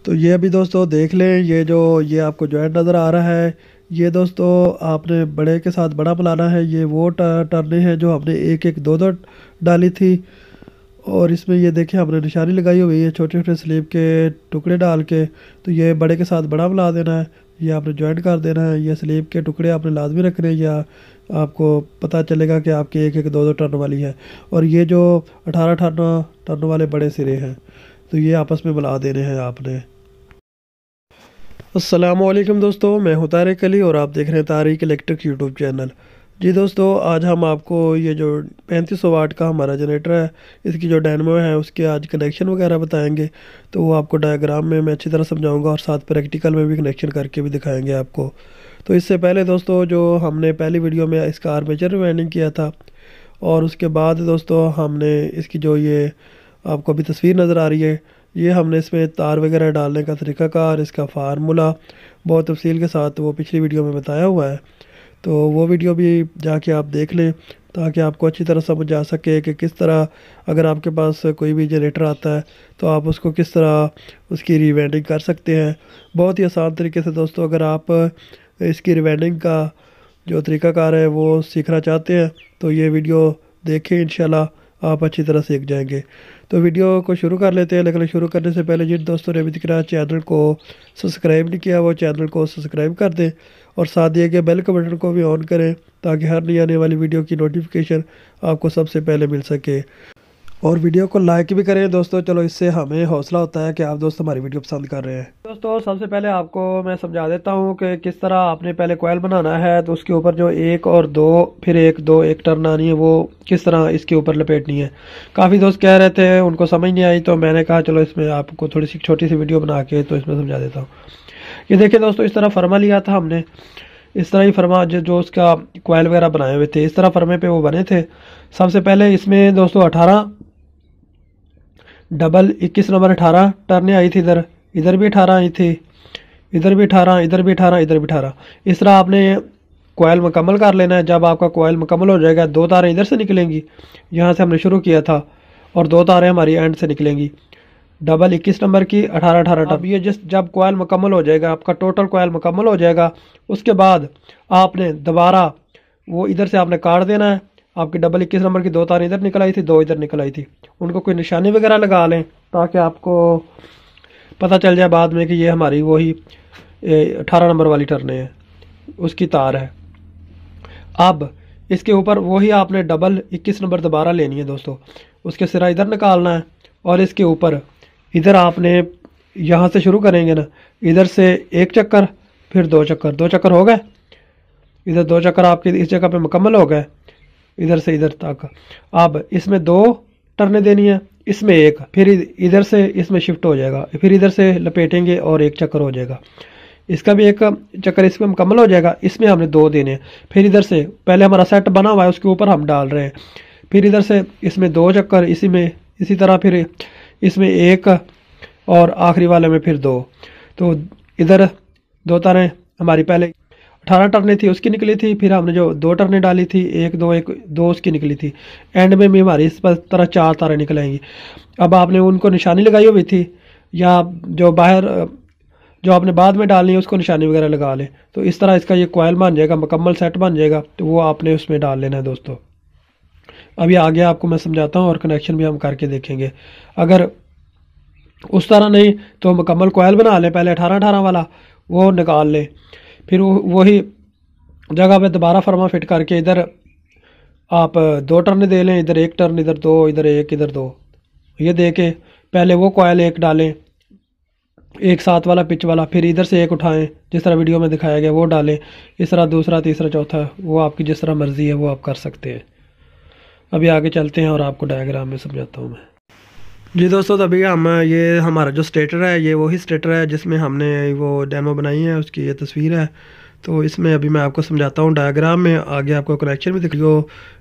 تو یہ ابھی دوستو دیکھ لیں، یہ آپ کو جوائنٹ نظر آ رہا ہے، یہ دوستو آپ نے بڑے کے ساتھ بڑا ملانا ہے۔ یہ وہ ٹرنیں ہیں جو ہم نے ایک ایک دو ڈالی تھی، اور اس میں یہ دیکھیں ہم نے نشانی لگائی ہوئی ہے چھوٹے چھوٹے سلیب کے ٹکڑے ڈال کے۔ تو یہ بڑے کے ساتھ بڑا ملا دینا ہے، یہ آپ نے جوائنٹ کر دینا ہے۔ یہ سلیب کے ٹکڑے آپ نے لازمی رکھنے ہیں، یا آپ کو پتہ چلے گا کہ آپ کے ایک ایک دو ٹرن والی ہے۔ اور یہ جو 18 ٹرن والے بڑے سرے ہیں، تو یہ آپس میں ملا دینے ہیں آپ نے۔ السلام علیکم دوستو، میں ہوں طارق علی اور آپ دیکھ رہے ہیں طارق الیکٹرک یوٹیوب چینل۔ جی دوستو، آج ہم آپ کو یہ جو 3500 واٹ کا ہمارا جنریٹر ہے، اس کی جو ڈائنمو ہے اس کے آج کنیکشن وغیرہ بتائیں گے۔ تو وہ آپ کو ڈائیگرام میں اچھی طرح سمجھاؤں گا، اور ساتھ پریکٹیکل میں بھی کنیکشن کر کے بھی دکھائیں گے آپ کو۔ تو اس سے پہلے دوستو، جو ہم نے پہلی ویڈیو میں اس کا آرمیچر ریوائنڈنگ کیا تھا، اور اس کے بعد دوستو ہم نے اس کی جو یہ آپ کو ابھی تصویر نظر آ رہی ہے، یہ ہم نے اس میں تار وغیرہ ڈالنے کا طریقہ کار، اس کا فارمولا بہت تفصیل کے ساتھ وہ پچھلی ویڈیو میں بتایا ہوا ہے۔ تو وہ ویڈیو بھی جا کے آپ دیکھ لیں، تاکہ آپ کو اچھی طرح سمجھ آ سکے کہ کس طرح اگر آپ کے پاس کوئی بھی جنریٹر آتا ہے تو آپ اس کو کس طرح اس کی ریوائنڈنگ کر سکتے ہیں بہت ہی آسان طریقے سے۔ دوستو اگر آپ اس کی ریوائنڈنگ کا جو طریقہ کار ہے وہ سیکھنا چاہتے ہیں تو یہ ویڈیو دیکھیں، انشاءاللہ آپ اچھی طرح سیکھ جائیں گے۔ تو ویڈیو کو شروع کر لیتے ہیں، لیکن شروع کرنے سے پہلے جن دوستوں نے ابھی تک چینل کو سبسکرائب نہیں کیا وہ چینل کو سبسکرائب کر دیں، اور ساتھ دیے گئے بیل کے بٹن کو بھی آن کریں، تاکہ ہر نئی آنے والی ویڈیو کی نوٹیفیکیشن آپ کو سب سے پہلے مل سکے۔ اور ویڈیو کو لائک بھی کریں دوستو، چلو اس سے ہمیں حوصلہ ہوتا ہے کہ آپ دوست ہماری ویڈیو پسند کر رہے ہیں۔ دوستو سب سے پہلے آپ کو میں سمجھا دیتا ہوں کہ کس طرح آپ نے پہلے کوئل بنانا ہے۔ تو اس کے اوپر جو ایک اور دو پھر ایک دو ایک ٹرن آنی ہے، وہ کس طرح اس کے اوپر لپیٹنی ہے۔ کافی دوست کہہ رہے تھے ان کو سمجھ نہیں آئی، تو میں نے کہا چلو اس میں آپ کو تھوڑی سی چھوٹی سی ویڈیو بنا کے تو اس میں سمجھا دیتا ہوں۔ یہ دیکھیں دوستو، اس طرح فرما لیا تھا ہم نے، اس طرح ہی فرما جو اس کا کوئل وغیرہ بنائے ہوئے تھے، اس طرح فرمے پہ وہ بنے تھے۔ سب سے پہلے اس میں دوستو 18 ڈبل 21 نمبر 18 ٹرنیں آئی تھی، ادھر بھی 18 آئی تھی، ادھر بھی 18، ادھر بھی 18، ادھر بھی 18۔ اس طرح آپ نے کوئل مکمل کر لینا ہے۔ جب آپ کا کوئل مکمل ہو جائے گا، دو تاریں ادھر سے نکلیں گی، یہاں سے ہم نے شروع کیا تھا، اور دو تاریں ہماری اینڈ سے نکلیں گی، ڈبل 21 نمبر کی 18 18 اب یہ جب کوئل مکمل ہو جائے گا، آپ کا ٹوٹل کوئل مکمل ہو جائے گا، اس کے بعد آپ نے دوبارہ وہ ادھر سے آپ نے کاٹ دینا ہے۔ آپ کی ڈبل 21 نمبر کی دو تاریں ادھر نکل آئی تھی، دو ادھر نکل آئی تھی، ان کو کوئی نشانی وغیرہ لگا لیں تاکہ آپ کو پتہ چل جائے بعد میں کہ یہ ہماری وہی 18 نمبر والی ٹرنیں ہیں، اس کی تار ہے۔ اب اس کے اوپر وہی آپ نے ڈبل 21 نمبر دوبارہ لینی ہے دوستو، اس کے سرا ادھر نکالنا ہے، اور اس کے اوپر ادھر آپ نے یہاں سے شروع کریں گے نا، ادھر سے ایک چکر پھر دو چکر ہو گئے، ادھر دو چکر آپ کے اس جگہ پہ مکمل ہو گئے، ادھر سے ادھر تک۔ اب اس میں دو ٹرنیں دینی ہیں، اس میں ایک، پھر ادھر سے اس میں شفٹ ہو جائے گا، پھر ادھر سے لپیٹیں گے اور ایک چکر ہو جائے گا، اس کا بھی ایک چکر اس میں مکمل ہو جائے گا، اس میں ہم نے دو دینے ہیں۔ پھر ادھر سے پہلے ہمارا سیٹ بنا ہوا ہے اس کے اوپر ہم ڈال رہے ہیں، پھر ادھر سے اس میں دو چکر، اسی طرح پھر اس میں ایک، اور آخری والے میں پھر دو۔ تو ادھر دو تاریں ہماری پہلے 18 ٹرنیں تھی اس کی نکلی تھی، پھر ہم نے جو دو ٹرنیں ڈالی تھی، ایک دو اس کی نکلی تھی، اینڈ میں بھی ہماری اس طرح 4 تاریں نکل آئیں گی۔ اب آپ نے ان کو نشانی لگائی ہوئی تھی، یا جو باہر جو آپ نے بعد میں ڈالنی ہے اس کو نشانی وغیرہ لگا لیں، تو اس طرح اس کا یہ کوئل بن جائے گا، مکمل سیٹ بن جائے گا، تو وہ آپ نے اس میں ڈال لینا ہے دوستو۔ اب یہ آگے آپ کو میں سمجھاتا ہوں، اور کنیکشن بھی ہم کر کے دیکھیں گے۔ اگر اس طرح نہیں تو مکمل کوئل بنا لیں، پہلے 18 18 والا وہ نکال لیں، پھر وہی جگہ پہ دوبارہ فرما فٹ کر کے ادھر آپ دو ٹرن دے لیں، ادھر ایک ٹرن، ادھر دو، ادھر ایک، ادھر دو، یہ دے کے پہلے وہ کوئل ایک ڈالیں، ایک 7 والا پچ والا، پھر ادھر سے ایک اٹھائیں جس طرح ویڈیو میں دکھایا گیا وہ ڈالیں، اس طرح دوسرا، تیسرا، چوتھا، وہ آپ کی جس طرح مرضی ہے وہ آپ کر سکتے ہیں۔ ابھی آگے چلتے ہیں اور آپ کو ڈائیگرام میں سمجھاتا ہوں میں۔ جی دوستو، ابھی یہ ہمارا جو اسٹیٹر ہے، یہ وہی اسٹیٹر ہے جس میں ہم نے وہ ڈیمو بنائی ہے، اس کی یہ تصویر ہے۔ تو اس میں ابھی میں آپ کو سمجھاتا ہوں ڈائیگرام میں، آگے آپ کو کنیکشن بھی دکھ جو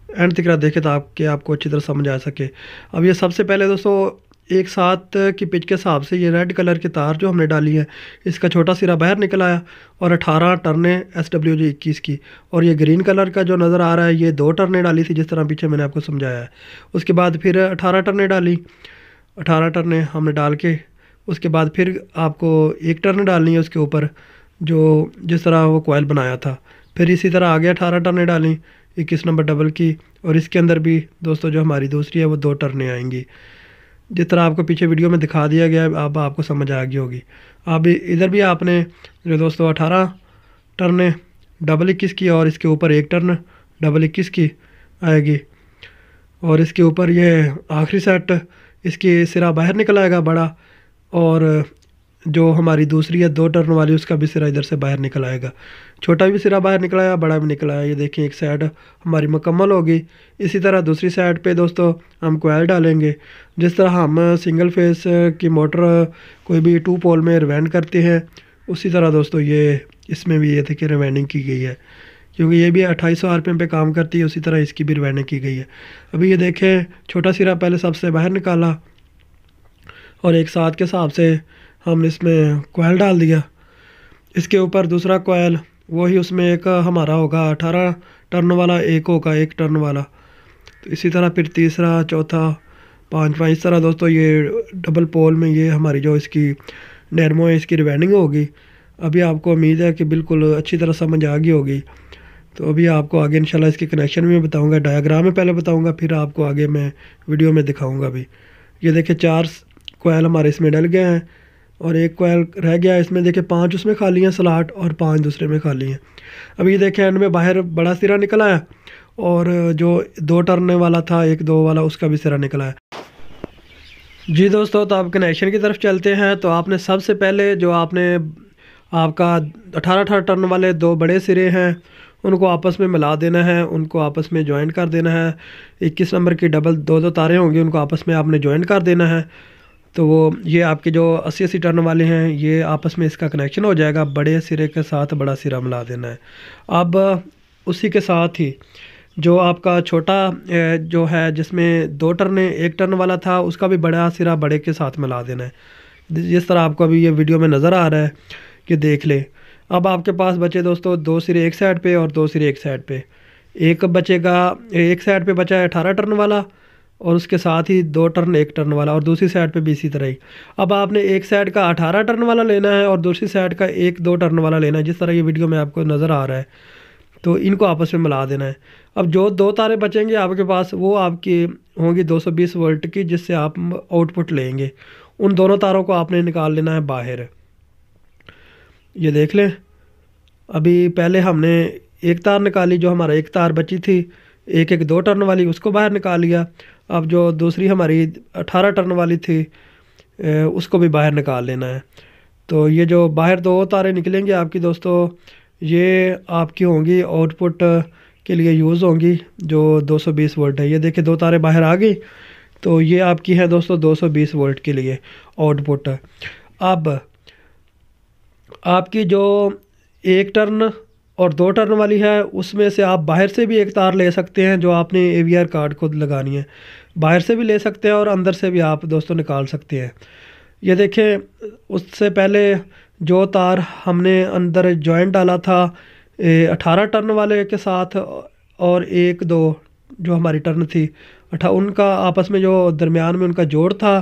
اینڈ تک دیکھے تاکہ آپ کو اچھی طرح سمجھ آ سکے۔ اب یہ سب سے پہلے دوستو 1/7 کی پچ کے حساب سے یہ ریڈ کلر کی تار جو ہم نے ڈالی ہے، اس کا چھوٹا سرا باہر نکل آیا، اور 18 ٹرنیں SWG 21 کی، اور یہ گرین کلر کا جو نظر آ رہا ہے یہ 2 ٹرنیں ڈالی تھی جس طرح پیچھے میں نے آپ کو سمجھایا ہے۔ اس کے بعد پھر 18 ٹرنیں ڈالی، 18 ٹرنیں ہم نے ڈال کے اس کے بعد پھر آپ کو ایک ٹرن ڈالنی ہے اس کے اوپر، جو جس طرح وہ کوائل بنایا تھا. پھر اسی طرح آگے 18 ٹرنیں ڈالیں 21 نمبر ڈبل کی، اور اس کے اندر بھی دوستوں جو ہماری دوسری ہے وہ 2 ٹرنیں آئیں گی، جس طرح آپ کو پیچھے ویڈیو میں دکھا دیا گیا ہے. اب آپ کو سمجھ آ گئی ہوگی. اب ادھر بھی آپ نے جو دوستوں 18 ٹرنیں ڈبل 21 کی، اور اس کے اوپر ایک ٹرن ڈبل 21 کی آئے گی، اور اس کے اوپر یہ آخری سیٹ اس کی سرا باہر نکل آئے گا بڑا، اور جو ہماری دوسری ہے 2 ٹرن والی اس کا بھی سرا ادھر سے باہر نکل آئے گا. چھوٹا بھی سرا باہر نکل آیا، بڑا بھی نکل آیا. یہ دیکھیں ایک سائڈ ہماری مکمل ہوگی. اسی طرح دوسری سائڈ پہ دوستوں ہم کوائل ڈالیں گے. جس طرح ہم سنگل فیس کی موٹر کوئی بھی 2 پول میں ریوائنڈ کرتے ہیں، اسی طرح دوستوں یہ اس میں بھی یہ تھے کہ ریوائنڈنگ کی گئی ہے، کیونکہ یہ بھی 2800 RPM پہ کام کرتی ہے. اسی طرح اس کی بھی ریوائنڈنگ کی گئی ہے. ابھی یہ دیکھیں چھوٹا سرا پہلے سب سے باہر نکالا، اور ایک ساتھ کے حساب سے ہم نے اس میں کوائل ڈال دیا. اس کے اوپر دوسرا کوائل وہی، اس میں ایک ہمارا ہوگا 18 ٹرن والا، ایک ہوگا 1 ٹرن والا. تو اسی طرح پھر تیسرا، چوتھا، پانچواں، اس طرح دوستوں یہ ڈبل پول میں یہ ہماری جو اس کی ڈینمو ہے اس کی ریوائنڈنگ ہوگی. ابھی آپ کو امید ہے کہ بالکل اچھی طرح سمجھ آ گئی ہوگی. تو ابھی آپ کو آگے انشاءاللہ اس کے کنیکشن بھی میں بتاؤں گا، ڈایاگرام میں پہلے بتاؤں گا، پھر آپ کو آگے میں ویڈیو میں دکھاؤں گا بھی. یہ دیکھیں 4 کوائل ہمارے اس میں ڈل گئے ہیں، اور ایک کوائل رہ گیا ہے. اس میں دیکھیں 5 اس میں خالی ہیں سلاٹ، اور 5 دوسرے میں خالی ہیں. ابھی یہ دیکھیں اینڈ میں باہر بڑا سرا نکل آیا، اور جو 2 ٹرنے والا تھا 1-2 والا اس کا بھی سرا نکل آیا. جی دوستو، تو آپ کنیکشن کی طرف چلتے ہیں. تو آپ نے سب سے پہلے جو آپ کا 18 ٹرن والے 2 بڑے سرے ہیں ان کو آپس میں ملا دینا ہے، ان کو آپس میں جوائنٹ کر دینا ہے. 21 نمبر کی ڈبل 2 تاریں ہوں گی، ان کو آپس میں آپ نے جوائنٹ کر دینا ہے. تو وہ یہ آپ کے جو 80 ٹرن والے ہیں یہ آپس میں اس کا کنیکشن ہو جائے گا. بڑے سرے کے ساتھ بڑا سرا ملا دینا ہے. اب اسی کے ساتھ ہی جو آپ کا چھوٹا جو ہے جس میں 2 ٹرنیں 1 ٹرن والا تھا اس کا بھی بڑا سرا بڑے کے ساتھ ملا دینا ہے، جس طرح آپ کو ابھی یہ ویڈیو میں نظر آ رہا ہے کہ دیکھ لیں. اب آپ کے پاس بچے دوستو 2 سرے ایک سائڈ پہ اور 2 سرے ایک سائڈ پہ. ایک بچے گا ایک سائڈ پہ بچا ہے 18 ٹرن والا، اور اس کے ساتھ ہی 2 ٹرن 1 ٹرن والا، اور دوسری سائڈ پہ بھی اسی طرح ہی. اب آپ نے ایک سائڈ کا 18 ٹرن والا لینا ہے اور دوسری سائڈ کا 1-2 ٹرن والا لینا ہے، جس طرح یہ ویڈیو میں آپ کو نظر آ رہا ہے. تو ان کو آپس میں ملا دینا ہے. اب جو 2 تاریں بچیں گے آپ کے پاس وہ آپ کی ہوں گی 220 وولٹ کی، جس سے آپ آؤٹ پٹ لیں گے. ان دونوں تاروں کو آپ نے نکال لینا ہے باہر. یہ دیکھ لیں، ابھی پہلے ہم نے ایک تار نکالی، جو ہمارا ایک تار بچی تھی 2 ٹرن والی اس کو باہر نکال لیا. اب جو دوسری ہماری 18 ٹرن والی تھی اس کو بھی باہر نکال لینا ہے. تو یہ جو باہر 2 تاریں نکلیں گی آپ کی دوستو، یہ آپ کی ہوں گی آؤٹ پٹ کے لیے یوز ہوں گی، جو 220 وولٹ ہے. یہ دیکھیں 2 تاریں باہر آ گئی، تو یہ آپ کی ہے دوستو 220 وولٹ کے لیے آؤٹ پٹ. اب آپ کی جو 1 ٹرن اور 2 ٹرن والی ہے اس میں سے آپ باہر سے بھی ایک تار لے سکتے ہیں، جو آپ نے AVR کارڈ کو لگانی ہے. باہر سے بھی لے سکتے ہیں اور اندر سے بھی آپ دوستوں نکال سکتے ہیں. یہ دیکھیں اس سے پہلے جو تار ہم نے اندر جوائنٹ ڈالا تھا 18 ٹرن والے کے ساتھ، اور 1-2 جو ہماری ٹرن تھی ان کا آپس میں جو درمیان میں ان کا جوڑ تھا،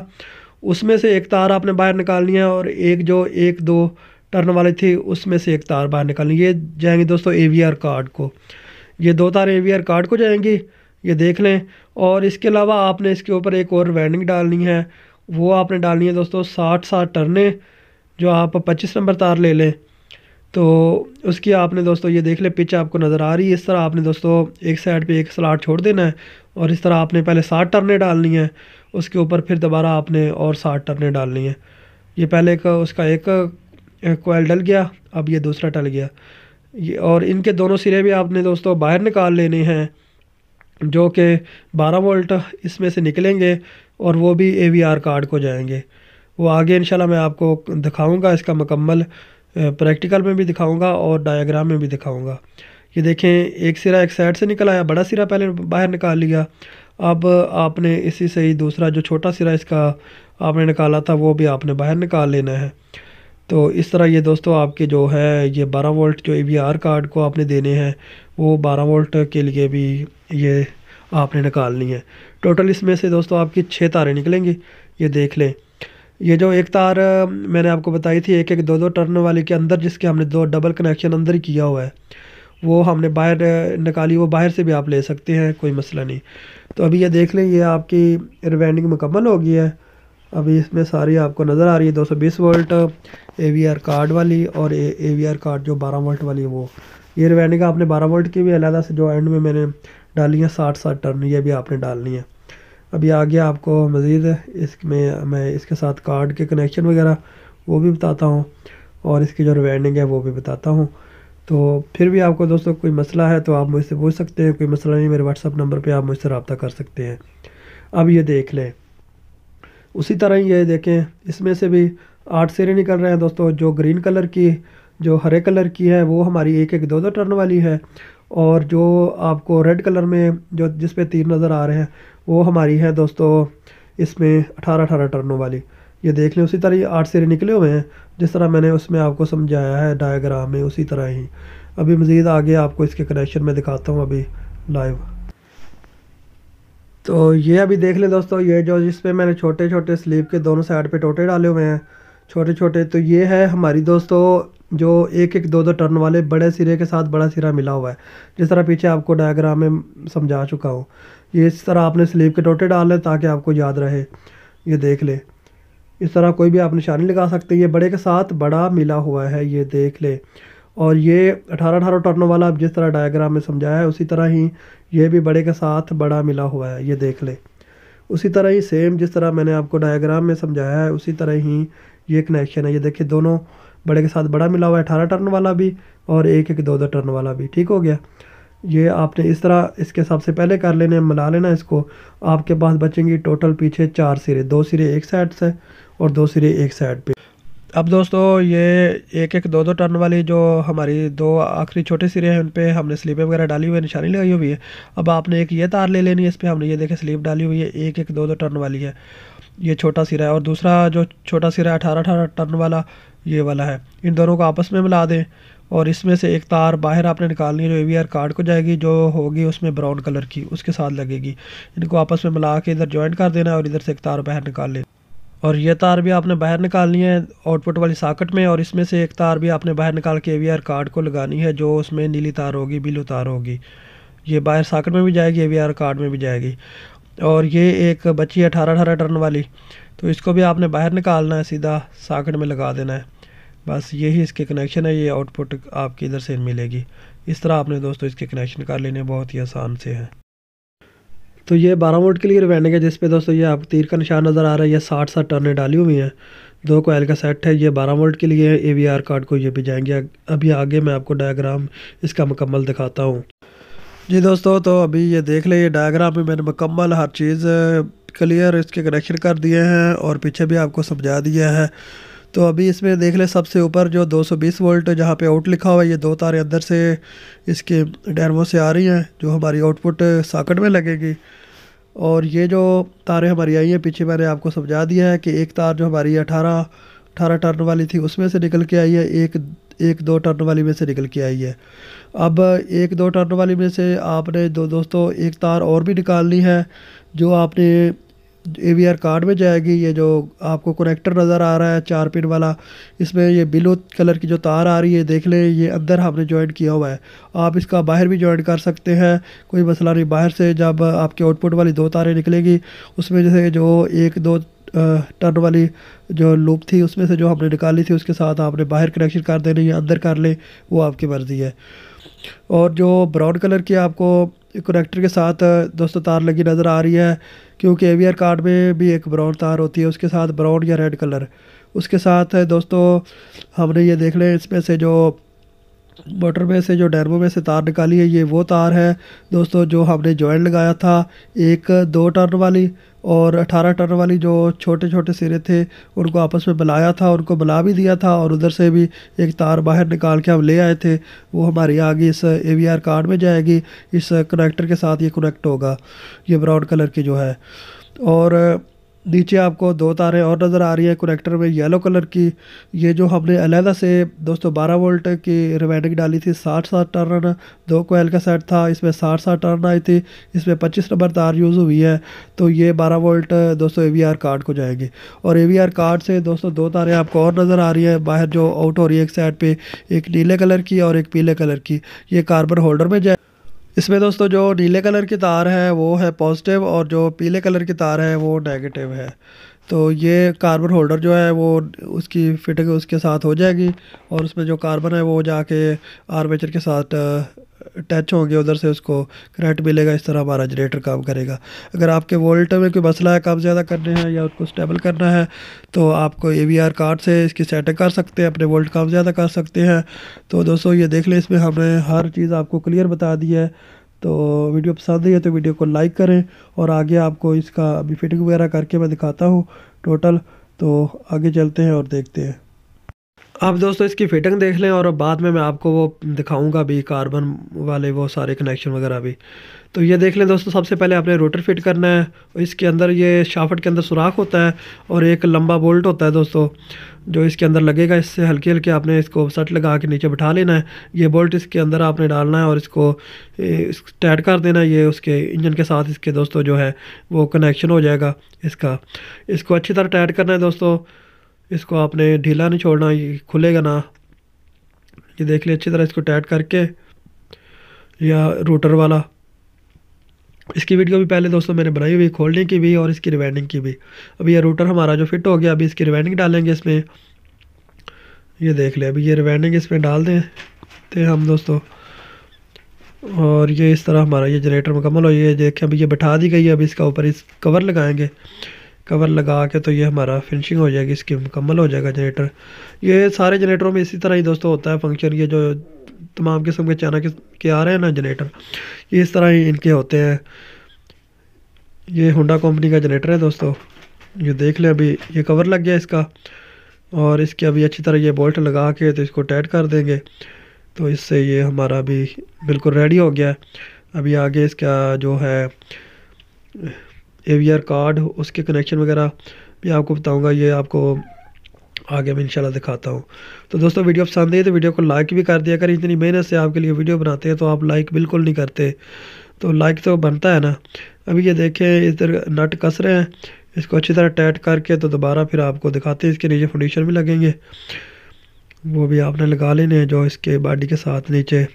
اس میں سے ایک تار آپ نے باہر نکالنی ہے، اور ایک جو 1-2 ٹرن والی تھی اس میں سے ایک تار باہر نکالنی. یہ جائیں گی دوستو AVR کارڈ کو، یہ 2 تاریں AVR کارڈ کو جائیں گی. یہ دیکھ لیں. اور اس کے علاوہ آپ نے اس کے اوپر ایک اور وینڈنگ ڈالنی ہے، وہ آپ نے ڈالنی ہے دوستو 60 ٹرنیں، جو آپ 25 نمبر تار لے لیں. تو اس کی آپ نے دوستو یہ دیکھ لیں پچ آپ کو نظر آ رہی ہے. اس طرح آپ نے دوستو ایک سائڈ پہ ایک سلاٹ چھوڑ دینا ہے، اور اس طرح آپ نے پہلے 60 ٹرنیں ڈالنی ہیں، اس کے اوپر پھر دوبارہ آپ نے اور 60 ٹرنیں ڈالنی ہیں. یہ پہلے اس کا ایک کوائل ڈل گیا، اب یہ دوسرا ڈل گیا. اور ان کے دونوں سرے بھی آپ نے دوستو باہر نکال لینے ہیں، جو کہ 12 وولٹ اس میں سے نکلیں گے، اور وہ بھی AVR کارڈ کو جائیں گے. وہ آگے انشاءاللہ میں آپ کو دکھاؤں گا، اس کا مکمل پریکٹیکل میں بھی دکھاؤں گا اور ڈایاگرام میں بھی دکھاؤں گا. یہ دیکھیں ایک سرا ایک سائڈ سے نکل آیا، بڑا سرا پہلے باہر نکال لیا. اب آپ نے اسی سے ہی دوسرا جو چھوٹا سرا اس کا آپ نے نکالا تھا وہ بھی آپ نے باہر نکال لینا ہے. تو اس طرح یہ دوستو آپ کے جو ہے یہ 12 وولٹ جو AVR کارڈ کو آپ نے دینے ہیں، وہ 12 وولٹ کے لیے بھی یہ آپ نے نکالنی ہے. ٹوٹل اس میں سے دوستو آپ کی 6 تاریں نکلیں گی. یہ دیکھ لیں، یہ جو ایک تار میں نے آپ کو بتائی تھی ایک ایک دو دو ٹرن والی کے اندر، جس کے ہم نے دو ڈبل کنیکشن اندر ہی کیا ہوا ہے، وہ ہم نے باہر نکالی، وہ باہر سے بھی آپ لے سکتے ہیں، کوئی مسئلہ نہیں۔ تو ابھی یہ دیکھ لیں، یہ آپ کی ریوائنڈنگ مکمل ہو گئی ہے۔ ابھی اس میں ساری آپ کو نظر آ رہی ہے 220 volt A V R card والی، اور اے وی آر کارڈ جو 12 وولٹ والی ہے وہ۔ یہ ریوائنڈنگ آپ نے 12 وولٹ کی بھی علیحدہ سے جو اینڈ میں نے ڈالی ہے 60 ٹرن، یہ بھی آپ نے ڈالنی ہے۔ ابھی آگے آپ کو مزید اس میں اس کے ساتھ کارڈ کے کنیکشن وغیرہ وہ بھی بتاتا ہوں، اور اس کی جو ریوائنڈنگ ہے وہ بھی بتاتا ہوں۔ تو پھر بھی آپ کو دوستوں کوئی مسئلہ ہے تو آپ مجھ سے پوچھ سکتے ہیں، کوئی مسئلہ نہیں، میرے واٹس ایپ نمبر پہ آپ مجھ سے رابطہ کر سکتے ہیں۔ اب یہ دیکھ لیں، اسی طرح ہی یہ دیکھیں، اس میں سے بھی 8 سیرے نکل رہے ہیں دوستوں۔ جو گرین کلر کی، جو ہرے کلر کی ہے وہ ہماری ایک ایک دو دو ٹرن والی ہے، اور جو آپ کو ریڈ کلر میں جو جس پہ تیر نظر آ رہے ہیں وہ ہماری ہے دوستو اس میں 18 ٹرنوں والی۔ یہ دیکھ لیں، اسی طرح یہ 8 سیرے نکلے ہوئے ہیں، جس طرح میں نے اس میں آپ کو سمجھایا ہے ڈائیگرام میں، اسی طرح ہی۔ ابھی مزید آگے آپ کو اس کے کنیکشن میں دکھاتا ہوں ابھی لائیو۔ تو یہ ابھی دیکھ لیں دوستو، یہ جو جس پہ میں نے چھوٹے چھوٹے سلیپ کے دونوں سائڈ پہ ٹوٹے ڈالے ہوئے ہیں چھوٹے چھوٹے، تو یہ ہے ہماری دوستو جو ایک ایک دو دو ٹرن والے بڑے سرے کے ساتھ بڑا سرا ملا ہوا ہے، جس طرح پیچھے آپ کو ڈائیگرام میں سمجھا چکا ہوں۔ یہ اس طرح آپ نے سلیپ کے ٹوٹے ڈال لیں تاکہ آپ کو یاد رہے۔ یہ دیکھ لیں، اس طرح کوئی بھی آپ نشانی لگا سکتے ہیں، یہ بڑے کے ساتھ بڑا ملا ہوا ہے، یہ دیکھ لیں۔ اور یہ 18 ٹرنوں والا جس طرح ڈائیگرام میں سمجھایا ہے اسی طرح ہی یہ بھی بڑے کے ساتھ بڑا ملا ہوا ہے، یہ دیکھ لیں۔ اسی طرح ہی سیم جس طرح میں نے آپ کو ڈائیگرام میں سمجھایا ہے اسی طرح ہی یہ کنیکشن ہے، یہ دیکھیں دونوں بڑے کے ساتھ بڑا ملا ہوا ہے، 18 ٹرن والا بھی اور ایک ایک دو دو ٹرن والا بھی، ٹھیک ہو گیا۔ یہ آپ نے اس طرح اس کے سب سے پہلے کر لینے، ملا لینا اس کو، آپ کے پاس بچیں گی ٹوٹل پیچھے 4 سرے، 2 سرے ایک سائڈ سے اور 2 سرے ایک سائڈ پہ۔ اب دوستو یہ ایک ایک دو دو ٹرن والی جو ہماری دو آخری چھوٹے سرے ہیں ان پہ ہم نے سلیپیں وغیرہ ڈالی ہوئی ہے، نشانی لگائی ہوئی ہے۔ اب آپ نے ایک یہ تار لے لینی ہے، اس پہ ہم نے یہ دیکھیں سلیپ ڈالی ہوئی ہے، ایک ایک دو دو ٹرن والی ہے، یہ چھوٹا سرا ہے، اور دوسرا جو چھوٹا سرا ہے 18 ٹرن والا یہ والا ہے۔ ان دونوں کو آپس میں ملا دیں، اور اس میں سے ایک تار باہر آپ نے نکالنی ہے جو اے وی آر کارڈ کو جائے گی، جو ہوگی اس میں براؤن کلر کی، اس کے ساتھ لگے گی۔ ان کو آپس میں ملا کے ادھر جوائنٹ کر دینا ہے، اور ادھر سے ایک تار باہر نکال لیں، اور یہ تار بھی آپ نے باہر نکالنی ہے آؤٹ پٹ والی ساکٹ میں، اور اس میں سے ایک تار بھی آپ نے باہر نکال کے اے وی آر کارڈ کو لگانی ہے، جو اس میں نیلی تار ہوگی، بلو تار ہوگی، یہ باہر ساکٹ میں بھی جائے گی، اے وی آر کارڈ میں بھی جائے گی۔ اور یہ ایک بچی ہے 18 ٹرن والی، تو اس کو بھی آپ نے باہر نکالنا ہے، سیدھا ساکٹ میں لگا دینا ہے، بس یہی اس کے کنیکشن ہے۔ یہ آؤٹ پٹ آپ کی ادھر سے ملے گی، اس طرح آپ نے دوستو اس کے کنیکشن کر لینے، بہت ہی آسان سے ہیں۔ تو یہ 12 وولٹ کے لیے ریوائنڈنگ ہے، جس پہ دوستو یہ آپ تیر کا نشان نظر آ رہا ہے، یہ 60 ٹرنیں ڈالی ہوئی ہیں، 2 کوائل کا سیٹ ہے، یہ 12 وولٹ کے لیے اے وی آر کارڈ کو یہ بھی جائیں گے۔ ابھی آگے میں آپ کو ڈائیگرام اس کا مکمل دکھاتا ہوں۔ جی دوستو، تو ابھی یہ دیکھ لیں، یہ ڈائیگرام میں نے مکمل ہر چیز کلیئر اس کے کنیکشن کر دیے ہیں، اور پیچھے بھی آپ کو سمجھا دیا ہے۔ تو ابھی اس میں دیکھ لیں سب سے اوپر جو 220 وولٹ جہاں پہ آؤٹ لکھا ہوا ہے، یہ 2 تاریں اندر سے اس کے ڈینمو سے آ رہی ہیں جو ہماری آؤٹ پٹ ساکٹ میں لگے گی، اور یہ جو تاریں ہماری آئی ہیں پیچھے میں نے آپ کو سمجھا دیا ہے کہ ایک تار جو ہماری 18 ٹرن والی تھی اس میں سے نکل کے آئی ہے، ایک 2 ٹرن والی میں سے نکل کے آئی ہے۔ اب 1 2 ٹرن والی میں سے آپ نے دوستو ایک تار اور بھی نکالنی ہے، جو آپ نے اے وی آر کارڈ میں جائے گی۔ یہ جو آپ کو کنیکٹر نظر آ رہا ہے 4 پن والا، اس میں یہ بلو کلر کی جو تار آ رہی ہے دیکھ لیں، یہ اندر ہم نے جوائنٹ کیا ہوا ہے، آپ اس کا باہر بھی جوائنٹ کر سکتے ہیں، کوئی مسئلہ نہیں۔ باہر سے جب آپ کے آؤٹ پٹ والی 2 تاریں نکلے گی، اس میں جیسے جو 1 2 ٹرن والی جو لوپ تھی اس میں سے جو ہم نے نکالی تھی، اس کے ساتھ آپ نے باہر کنیکشن کر دینے یا اندر کر لیں، وہ آپ کی مرضی ہے۔ اور جو براؤن کلر کی آپ کو کنیکٹر کے ساتھ دوستو تار لگی نظر آ رہی ہے، کیونکہ اے وی آر کارڈ میں بھی ایک براؤن تار ہوتی ہے، اس کے ساتھ براؤن یا ریڈ کلر، اس کے ساتھ دوستو ہم نے یہ دیکھ لیں اس میں سے جو موٹر میں سے جو ڈینمو میں سے تار نکالی ہے، یہ وہ تار ہے دوستو جو ہم نے جوائنٹ لگایا تھا، ایک 2 ٹرن والی اور 18 ٹرن والی جو چھوٹے چھوٹے سرے تھے ان کو آپس میں ملایا تھا، ان کو ملا بھی دیا تھا، اور ادھر سے بھی ایک تار باہر نکال کے ہم لے آئے تھے، وہ ہماری آگے اس اے وی آر کارڈ میں جائے گی، اس کنیکٹر کے ساتھ یہ کنیکٹ ہوگا، یہ براؤن کلر کی جو ہے۔ اور نیچے آپ کو دو تاریں اور نظر آ رہی ہیں کنیکٹر میں یلو کلر کی. یہ جو ہم نے علیحدہ سے دوستوں 12 وولٹ کی ریوائنڈنگ ڈالی تھی 60 ٹرن 2 کوئل کا سیٹ تھا. اس میں 60 ٹرن آئی تھی. اس میں 25 نمبر تار یوز ہوئی ہے. تو یہ 12 وولٹ دوستوں اے وی آر کارڈ کو جائیں گے. اور اے وی آر کارڈ سے دوستوں دو تاریں آپ کو اور نظر آ رہی ہیں باہر جو آؤٹ ہو رہی ہے ایک سائڈ پہ, ایک نیلے کلر کی اور ایک پیلے کلر کی. یہ کاربن ہولڈر میں جائے. اس میں دوستوں جو نیلے کلر کی تار ہے وہ ہے پازیٹیو اور جو پیلے کلر کی تار ہے وہ نیگیٹیو ہے. تو یہ کاربن ہولڈر جو ہے وہ اس کی فٹنگ اس کے ساتھ ہو جائے گی, اور اس میں جو کاربن ہے وہ جا کے آرمیچر کے ساتھ ٹچ ہوں گے, ادھر سے اس کو کرنٹ ملے گا. اس طرح ہمارا جنریٹر کام کرے گا. اگر آپ کے وولٹ میں کوئی مسئلہ ہے کم زیادہ کرنے ہیں یا اس کو اسٹیبل کرنا ہے تو آپ کو اے وی آر کارڈ سے اس کی سیٹنگ کر سکتے ہیں, اپنے وولٹ کم زیادہ کر سکتے ہیں. تو دوستوں یہ دیکھ لیں, اس میں ہم نے ہر چیز آپ کو کلیئر بتا دی ہے. تو ویڈیو پسند ہے تو ویڈیو کو لائک کریں, اور آگے آپ کو اس کا ابھی فٹنگ وغیرہ کر کے میں دکھاتا ہوں ٹوٹل. تو آگے چلتے ہیں اور دیکھتے ہیں. آپ دوستوں اس کی فٹنگ دیکھ لیں اور بعد میں آپ کو وہ دکھاؤں گا بھی کاربن والے وہ سارے کنیکشن وغیرہ بھی. تو یہ دیکھ لیں دوستوں, سب سے پہلے آپ نے روٹر فٹ کرنا ہے. اس کے اندر یہ شافٹ کے اندر سوراخ ہوتا ہے اور ایک لمبا بولٹ ہوتا ہے دوستوں جو اس کے اندر لگے گا. اس سے ہلکے ہلکے آپ نے اس کو سٹ لگا کے نیچے بٹھا لینا ہے. یہ بولٹ اس کے اندر آپ نے ڈالنا ہے اور اس کو ٹائٹ کر دینا ہے. یہ اس کے انجن کے ساتھ اس کے دوستوں جو ہے وہ کنیکشن ہو جائے گا اس کا. اس کو اچھی طرح ٹائٹ کرنا ہے دوستوں. اس کو آپ نے ڈھیلا نہیں چھوڑنا, یہ کھلے گا نا. یہ دیکھ لیں اچھی طرح اس کو ٹائٹ کر کے. یا روٹر والا اس کی ویڈیو بھی پہلے دوستوں میں نے بنائی ہوئی, کھولنے کی بھی اور اس کی ریوائنڈنگ کی بھی. ابھی یہ روٹر ہمارا جو فٹ ہو گیا, ابھی اس کی ریوائنڈنگ ڈالیں گے اس میں. یہ دیکھ لیں ابھی یہ ریوائنڈنگ اس میں ڈال دیں تے ہم دوستوں, اور یہ اس طرح ہمارا یہ جنریٹر مکمل ہو. یہ دیکھیں ابھی یہ بٹھا دی گئی ہے. ابھی اس کا اوپر اس کور لگائیں گے, کور لگا کے تو یہ ہمارا فنشنگ ہو جائے گی, اس کی مکمل ہو جائے گا جنریٹر. یہ سارے جنریٹروں میں اسی طرح ہی دوستوں ہوتا ہے فنکشن. یہ جو تمام قسم کے چائنا کے آ رہے ہیں نا جنریٹر, یہ اس طرح ہی ان کے ہوتے ہیں. یہ ہونڈا کمپنی کا جنریٹر ہے دوستوں. یہ دیکھ لیں ابھی یہ کور لگ گیا اس کا, اور اس کے ابھی اچھی طرح یہ بولٹ لگا کے تو اس کو ٹائٹ کر دیں گے. تو اس سے یہ ہمارا بھی بالکل ریڈی ہو گیا ہے. ابھی آگے اس کا جو ہے اے وی آر کارڈ اس کے کنیکشن وغیرہ بھی آپ کو بتاؤں گا. یہ آپ کو آگے میں انشاءاللہ دکھاتا ہوں. تو دوستوں ویڈیو پسند ہے تو ویڈیو کو لائک بھی کر دیا کریں. اتنی محنت سے آپ کے لیے ویڈیو بناتے ہیں تو آپ لائک بالکل نہیں کرتے, تو لائک تو بنتا ہے نا. ابھی یہ دیکھیں ادھر نٹ کس رہے ہیں, اس کو اچھی طرح ٹائٹ کر کے تو دوبارہ پھر آپ کو دکھاتے ہیں. اس کے نیچے فاؤنڈیشن بھی لگیں گے, وہ بھی آپ نے لگا لینے ہیں جو اس کے باڈی کے ساتھ نیچے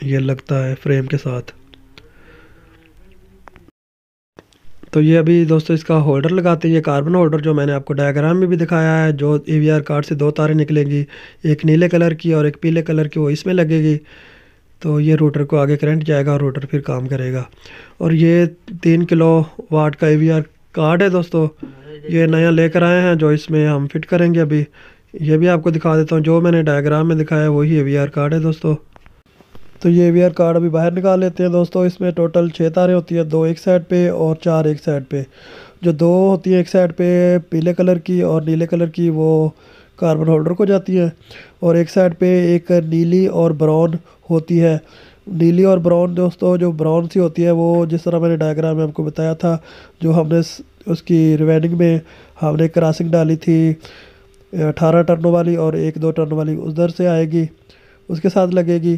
یہ لگتا ہے فریم کے ساتھ. تو یہ ابھی دوستوں اس کا ہولڈر لگاتے ہیں. یہ کاربن ہولڈر جو میں نے آپ کو ڈائیگرام میں بھی دکھایا ہے, جو اے وی آر کارڈ سے دو تاریں نکلیں گی, ایک نیلے کلر کی اور ایک پیلے کلر کی, وہ اس میں لگے گی. تو یہ روٹر کو آگے کرنٹ جائے گا اور روٹر پھر کام کرے گا. اور یہ 3 کلو واٹ کا اے وی آر کارڈ ہے دوستوں, یہ نیا لے کر آئے ہیں جو اس میں ہم فٹ کریں گے. ابھی یہ بھی آپ کو دکھا دیتا ہوں, جو میں نے ڈائیگرام میں دکھایا وہی اے وی آر کارڈ ہے دوستوں. تو یہ اے وی آر کارڈ ابھی باہر نکال لیتے ہیں دوستوں. اس میں ٹوٹل 6 تاریں ہوتی ہیں, 2 ایک سائڈ پہ اور 4 ایک سائڈ پہ. جو 2 ہوتی ہیں ایک سائڈ پہ پیلے کلر کی اور نیلے کلر کی, وہ کاربن ہولڈر کو جاتی ہیں, اور ایک سائڈ پہ ایک نیلی اور براؤن ہوتی ہے. نیلی اور براؤن دوستوں جو براؤن سی ہوتی ہے وہ جس طرح میں نے ڈائیگرام میں آپ کو بتایا تھا, جو ہم نے اس کی ریوائنڈنگ میں ہم نے کراسنگ ڈالی تھی 18 ٹرنوں والی اور 1-2 ٹرن والی, ادھر سے آئے گی اس کے ساتھ لگے گی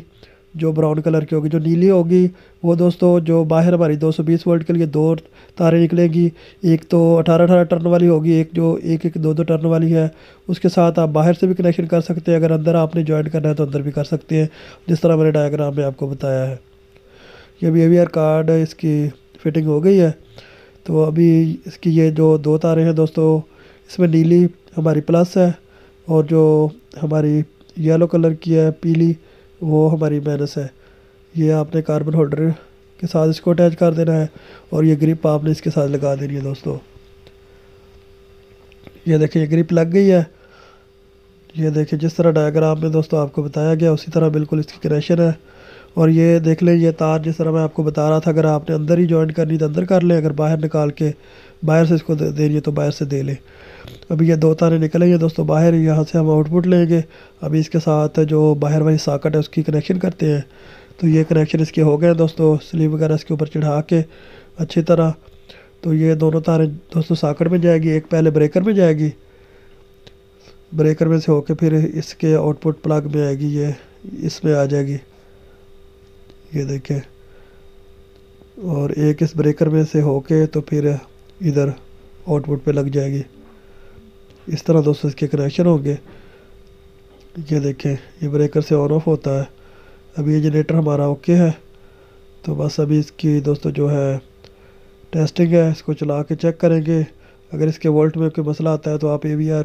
جو براؤن کلر کی ہوگی. جو نیلی ہوگی وہ دوستوں جو باہر ہماری 220 وولٹ کے لیے 2 تاریں نکلیں گی, ایک تو 18 ٹرن والی ہوگی, ایک جو 1-2 ٹرن والی ہے. اس کے ساتھ آپ باہر سے بھی کنیکشن کر سکتے ہیں, اگر اندر آپ نے جوائنٹ کرنا ہے تو اندر بھی کر سکتے ہیں جس طرح میں نے ڈائیگرام میں آپ کو بتایا ہے. یہ ابھی اے وی آر کارڈ اس کی فٹنگ ہو گئی ہے. تو ابھی اس کی یہ جو 2 تاریں ہیں دوستوں, اس میں نیلی ہماری پلس ہے اور جو ہماری یلو کلر کی ہے پیلی وہ ہماری مائنس ہے. یہ آپ نے کاربن ہولڈر کے ساتھ اس کو اٹیچ کر دینا ہے, اور یہ گرپ آپ نے اس کے ساتھ لگا دینی ہے دوستوں. یہ دیکھیں یہ گرپ لگ گئی ہے. یہ دیکھیں جس طرح ڈائیگرام میں دوستوں آپ کو بتایا گیا اسی طرح بالکل اس کی کنیکشن ہے. اور یہ دیکھ لیں یہ تار جس طرح میں آپ کو بتا رہا تھا, اگر آپ نے اندر ہی جوائنٹ کرنی تو اندر کر لیں, اگر باہر نکال کے باہر سے اس کو دینی ہے تو باہر سے دے لیں. ابھی یہ 2 تاریں نکلیں گے دوستوں باہر, یہاں سے ہم آؤٹ پٹ لیں گے. ابھی اس کے ساتھ جو باہر والی ساکٹ ہے اس کی کنیکشن کرتے ہیں. تو یہ کنیکشن اس کے ہو گئے دوستوں, سلیو وغیرہ اس کے اوپر چڑھا کے اچھی طرح. تو یہ دونوں تاریں دوستوں ساکٹ میں جائے گی، ایک پہلے بریکر میں جائے گی، بریکر میں سے ہو کے پھر اس کے آؤٹ پٹ پلگ میں آئے گی، یہ اس میں آ جائے گی، یہ دیکھیں، اور ایک اس بریکر میں سے ہو کے تو پھر ادھر آؤٹ پٹ پہ لگ جائے گی۔ اس طرح دوستوں اس کے کنیکشن ہوں گے۔ یہ دیکھیں یہ بریکر سے آن آف ہوتا ہے۔ ابھی یہ جنریٹر ہمارا اوکے ہے، تو بس ابھی اس کی دوستوں جو ہے ٹیسٹنگ ہے، اس کو چلا کے چیک کریں گے۔ اگر اس کے وولٹ میں کوئی مسئلہ آتا ہے تو آپ AVR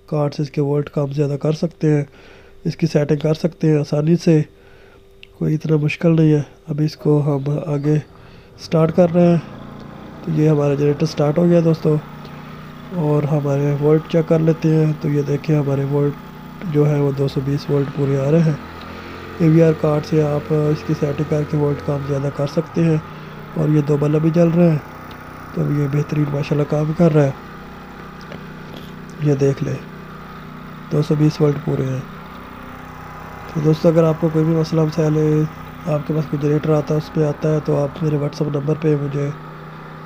کارڈ سے اس کے وولٹ کم زیادہ کر سکتے ہیں، اس کی سیٹنگ کر سکتے ہیں آسانی سے، کوئی اتنا مشکل نہیں ہے۔ ابھی اس کو ہم آگے سٹارٹ کر رہے ہیں، تو یہ ہمارا جنریٹر سٹارٹ ہو گیا دوستوں، اور ہمارے وولٹ چیک کر لیتے ہیں۔ تو یہ دیکھیں ہمارے وولٹ جو ہے وہ 220 وولٹ پورے آ رہے ہیں۔ AVR کارڈ سے آپ اس کی سیٹنگ کر کے وولٹ کم زیادہ کر سکتے ہیں، اور یہ 2 بلب بھی جل رہے ہیں، تو اب یہ بہترین ماشاءاللہ کام کر رہا ہے۔ یہ دیکھ لیں 220 وولٹ پورے ہیں۔ تو دوستو اگر آپ کو کوئی بھی مسئلہ مسائل ہے، آپ کے پاس کوئی جنریٹر آتا ہے اس پہ آتا ہے، تو آپ میرے واٹس ایپ نمبر پہ مجھے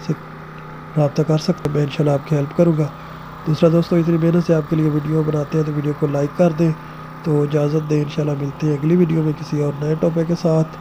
سے رابطہ کر سکتے ہیں، میں انشاءاللہ آپ کی ہیلپ کروں گا۔ دوسرا دوستو اتنی محنت سے آپ کے لیے ویڈیو بناتے ہیں تو ویڈیو کو لائک کر دیں۔ تو اجازت دیں، انشاءاللہ ملتے ہیں اگلی ویڈیو میں کسی اور نئے ٹاپک کے ساتھ۔